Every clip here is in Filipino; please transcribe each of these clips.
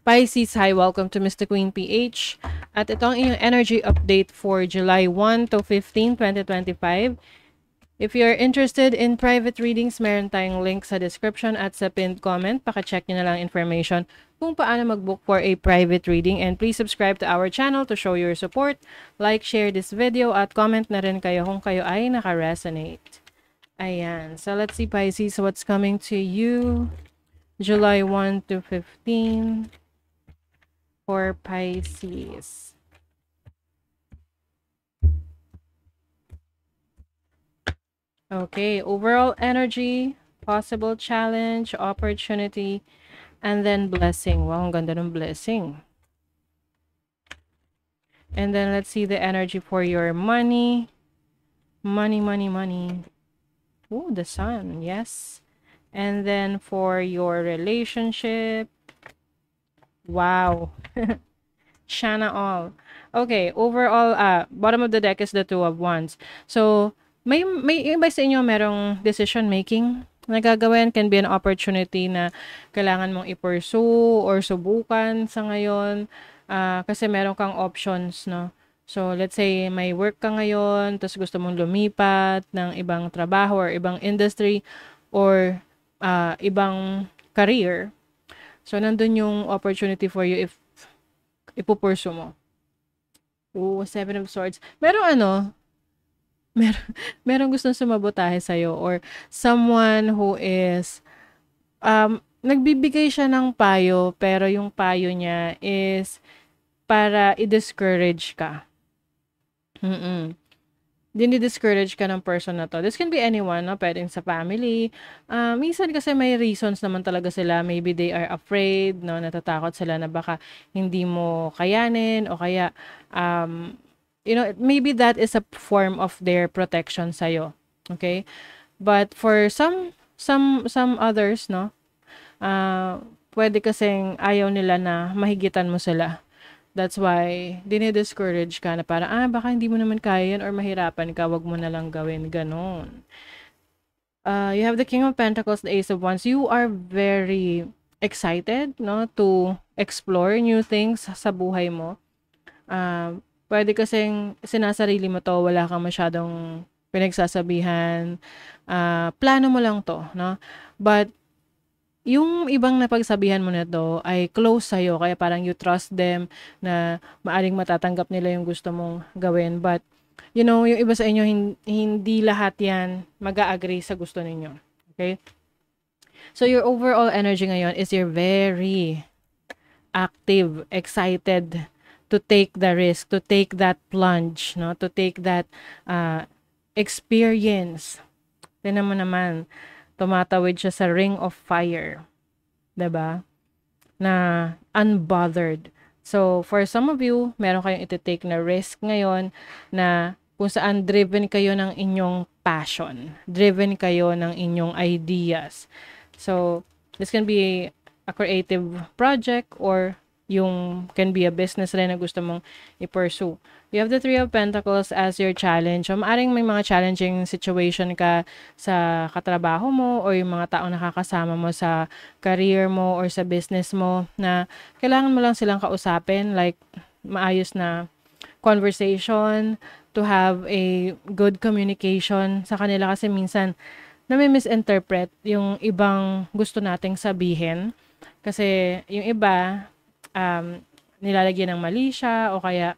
Pisces, hi, welcome to Mr. Queen PH. At ito ang inyong energy update for July 1 to 15, 2025. If you're interested in private readings, meron tayong link sa description at sa pinned comment. Paka-check nyo na lang information kung paano mag-book for a private reading. And please subscribe to our channel to show your support. Like, share this video at comment na rin kayo kung kayo ay naka-resonate. Ayan. So let's see, Pisces, what's coming to you July 1 to 15 for Pisces. Okay, overall energy, possible challenge, opportunity, and then blessing. Wow, ang ganda ng blessing. And then let's see the energy for your money. Money, money, money. Ooh, the sun, yes. And then for your relationship. Wow. Shana all. Okay, overall, bottom of the deck is the Two of Wands. So, may iba sa inyo merong decision making na gagawin. Can be an opportunity na kailangan mong i-pursue or subukan sa ngayon. Kasi meron kang options, no? So, let's say may work ka ngayon, tapos gusto mong lumipat ng ibang trabaho or ibang industry or ibang career. So, nandun yung opportunity for you if ipupurso mo. Oh, Seven of Swords. Merong gustong sumabotahe sa'yo or someone who is, nagbibigay siya ng payo, pero yung payo niya is para i-discourage ka. Dini-discourage ka ng person na to. This can be anyone, no? Pwedeng sa family. Minsan kasi may reasons naman talaga sila. Maybe they are afraid, no? Natatakot sila na baka hindi mo kayanin o kaya, maybe that is a form of their protection sa'yo. Okay? But for some others, no? Pwede kasing ayaw nila na mahigitan mo sila. That's why, dinidiscourage ka na parang, baka hindi mo naman kaya yan or mahirapan ka, wag mo na lang gawin. Ganon. You have the King of Pentacles, the Ace of Wands. You are very excited, no, to explore new things sa buhay mo. Pwede kasing sinasarili mo to, wala kang masyadong pinagsasabihan. Plano mo lang to, no? But, yung ibang napagsabihan mo na to ay close sa'yo, kaya parang you trust them na maaring matatanggap nila yung gusto mong gawin. But, yung iba sa inyo, hindi lahat yan mag-a-agree sa gusto ninyo. Okay? So, your overall energy ngayon is you're very active, excited to take the risk, to take that plunge, no? To take that experience. Tignan mo naman, tumatawid siya sa ring of fire. 'Di ba? Na unbothered. So, for some of you, meron kayong iti-take na risk ngayon na kung saan driven kayo ng inyong passion. Driven kayo ng inyong ideas. So, this can be a creative project or can be a business rin na gusto mong i-pursue. You have the Three of Pentacles as your challenge. So, maaring may mga challenging situation ka sa katrabaho mo or yung mga taong nakakasama mo sa career mo or sa business mo na kailangan mo lang silang kausapin, like maayos na conversation, to have a good communication sa kanila kasi minsan nami-misinterpret yung ibang gusto nating sabihin. Kasi yung iba, nilalagyan ng mali siya o kaya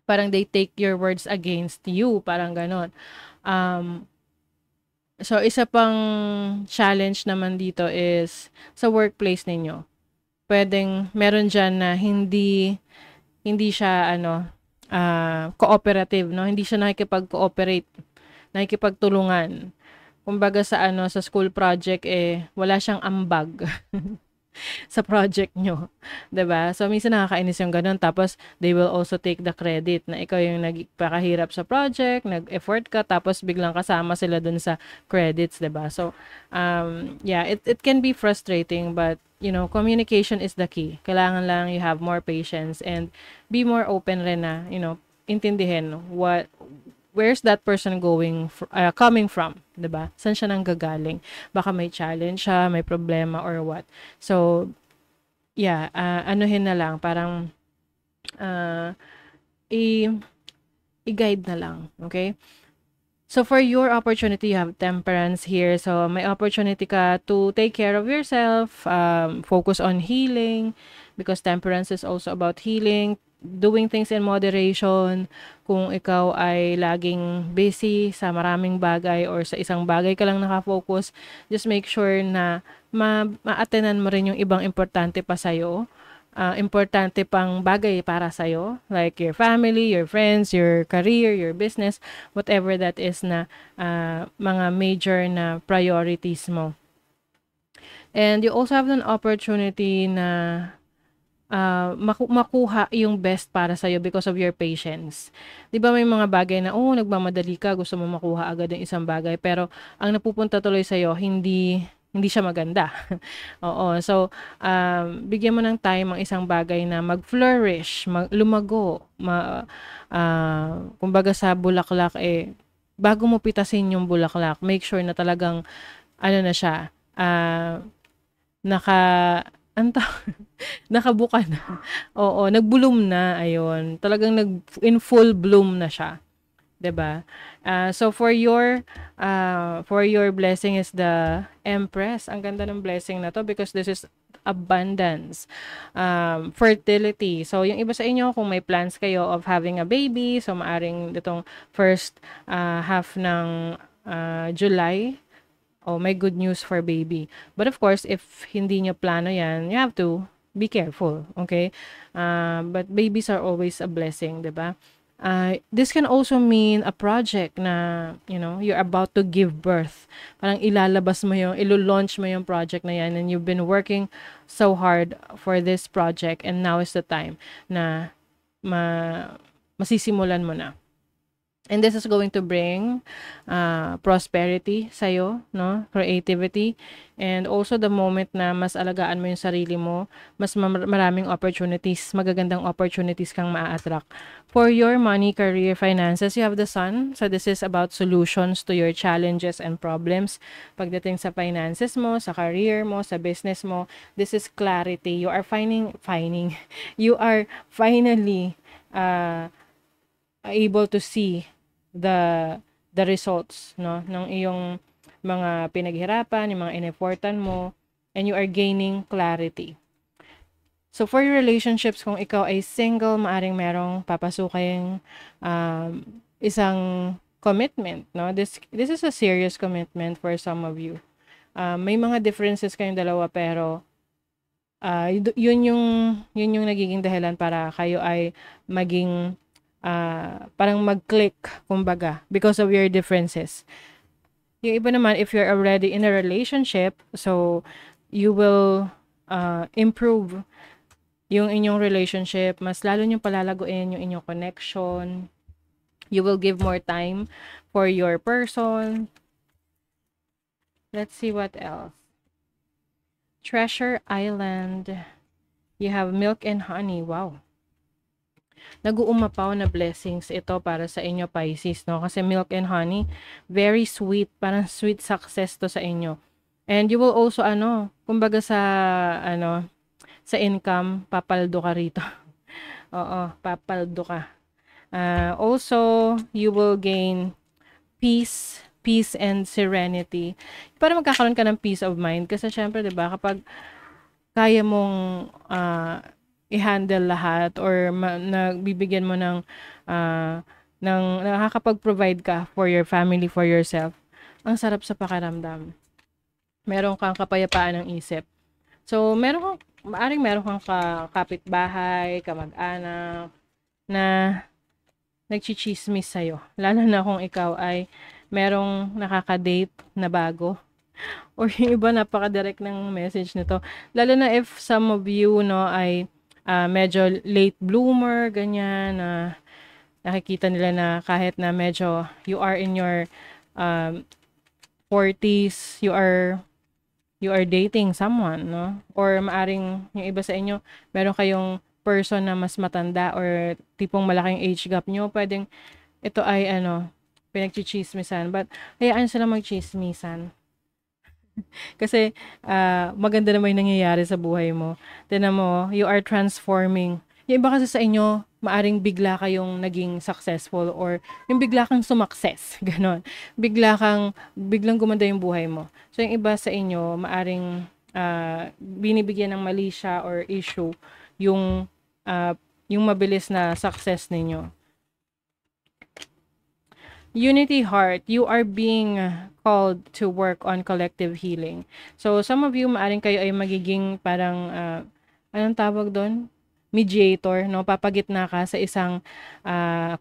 parang they take your words against you, parang ganon. So, isa pang challenge naman dito is sa workplace ninyo. Pwedeng meron dyan na hindi siya cooperative, no? Hindi siya nakikipag-cooperate, nakikipagtulungan. Kumbaga sa school project wala siyang ambag. Sa project nyo. 'Di ba? So, minsan nakakainis yung ganun. Tapos, they will also take the credit na ikaw yung nagpakahirap sa project, nag-effort ka, tapos biglang kasama sila dun sa credits, 'di ba? So, yeah, it can be frustrating, but, communication is the key. Kailangan lang you have more patience and be more open rin na, intindihin where's that person coming from, 'di ba? Saan siya nanggagaling? Baka may challenge siya, may problema or what. So, yeah, anuhin na lang, parang, ah, i i-guide na lang, okay? So for your opportunity, you have temperance here. So may opportunity ka to take care of yourself, focus on healing, because temperance is also about healing, doing things in moderation. Kung ikaw ay laging busy sa maraming bagay or sa isang bagay ka lang nakafocus, just make sure na ma-attenan mo rin yung ibang importante pa sa'yo, importante pang bagay para sa'yo, like your family, your friends, your career, your business, whatever that is na mga major na priorities mo. And you also have an opportunity na makuha yung best para sa'yo because of your patience. 'Di ba may mga bagay na, nagmamadali ka, gusto mo makuha agad yung isang bagay, pero ang napupunta tuloy sa'yo, hindi siya maganda. Oo. So, bigyan mo ng time ang isang bagay na mag-flourish, lumago, kumbaga sa bulaklak, bago mo pitasin yung bulaklak, make sure na talagang, ano na siya, naka, ano nakabuka na. Oo, nag-bloom na, ayun. Talagang in full bloom na siya. 'Di ba? So for your blessing is the Empress. Ang ganda ng blessing na to because this is abundance, fertility. So yung iba sa inyo kung may plans kayo of having a baby, so maaring ditong first half ng July, may good news for baby. But of course, if hindi nyo plano yan, you have to be careful, okay? But babies are always a blessing, 'di ba? This can also mean a project na, you're about to give birth. Parang ilalabas mo ilo-launch mo yung project na yan and you've been working so hard for this project and now is the time na masisimulan mo na. And this is going to bring prosperity sa'yo, no? Creativity. And also the moment na mas alagaan mo yung sarili mo, mas maraming opportunities, magagandang opportunities kang maa-attract. For your money, career, finances, you have the Sun. So this is about solutions to your challenges and problems. Pagdating sa finances mo, sa career mo, sa business mo, this is clarity. You are you are finally able to see the results, no, ng iyong mga pinaghirapan, yung mga ineffortan mo, and you are gaining clarity. So for your relationships, kung ikaw ay single, maaring merong papasukin isang commitment, no? This is a serious commitment for some of you. May mga differences kayong dalawa, pero yun yung nagiging dahilan para kayo ay maging parang mag-click, kumbaga, because of your differences. Yung iba naman, if you're already in a relationship, so you will improve yung inyong relationship, mas lalo nyo palalaguin yung inyong connection. You will give more time for your person. Let's see what else. Treasure Island. You have milk and honey. Wow. Nag-uumapaw na blessings ito para sa inyo, Pisces, no? Kasi milk and honey, very sweet, parang sweet success to sa inyo. And you will also, kumbaga sa income, papaldo ka rito. Oo, papaldo ka. Also, you will gain peace and serenity. Para magkakaroon ka ng peace of mind. Kasi syempre, 'di ba, kapag kaya mong i-handle lahat or nagbibigyan mo ng nakakapag-provide ka for your family, for yourself, ang sarap sa pakiramdam. Meron kang kapayapaan ng isip. So, maaring meron kang kapitbahay, kamag-anak, na nagchichismis sa'yo. Lalo na kung ikaw ay merong nakaka-date na bago. Or yung iba, napaka-direct ng message nito. Lalo na if some of you, no, ay medyo late bloomer, ganyan, na nakikita nila na kahit na medyo you are in your 40s, you are dating someone, no? Or maaring yung iba sa inyo, meron kayong person na mas matanda or tipong malaking age gap nyo, pwedeng ito ay pinagchichismisan. But hayaan sila magchismisan. Kasi, maganda naman yung nangyayari sa buhay mo. Tignan mo, you are transforming. Yung iba kasi sa inyo, maaring bigla kayong naging successful or yung bigla kang sumakses, gano'n. Biglang gumanda yung buhay mo. So, yung iba sa inyo, maaring binibigyan ng mali siya or issue yung, yung mabilis na success ninyo. Unity Heart, you are being called to work on collective healing. So, some of you, maaring kayo ay magiging parang, anong tawag doon? Mediator, no? Papagitna ka sa isang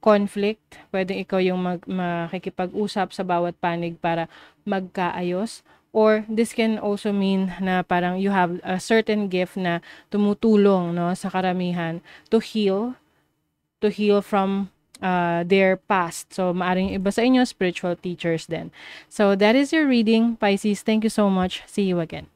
conflict. Pwedeng ikaw yung makikipag-usap sa bawat panig para magkaayos. Or this can also mean na parang you have a certain gift na tumutulong, no, sa karamihan to heal from their past. So, maaring iba sa inyo, spiritual teachers din. So, that is your reading, Pisces. Thank you so much. See you again.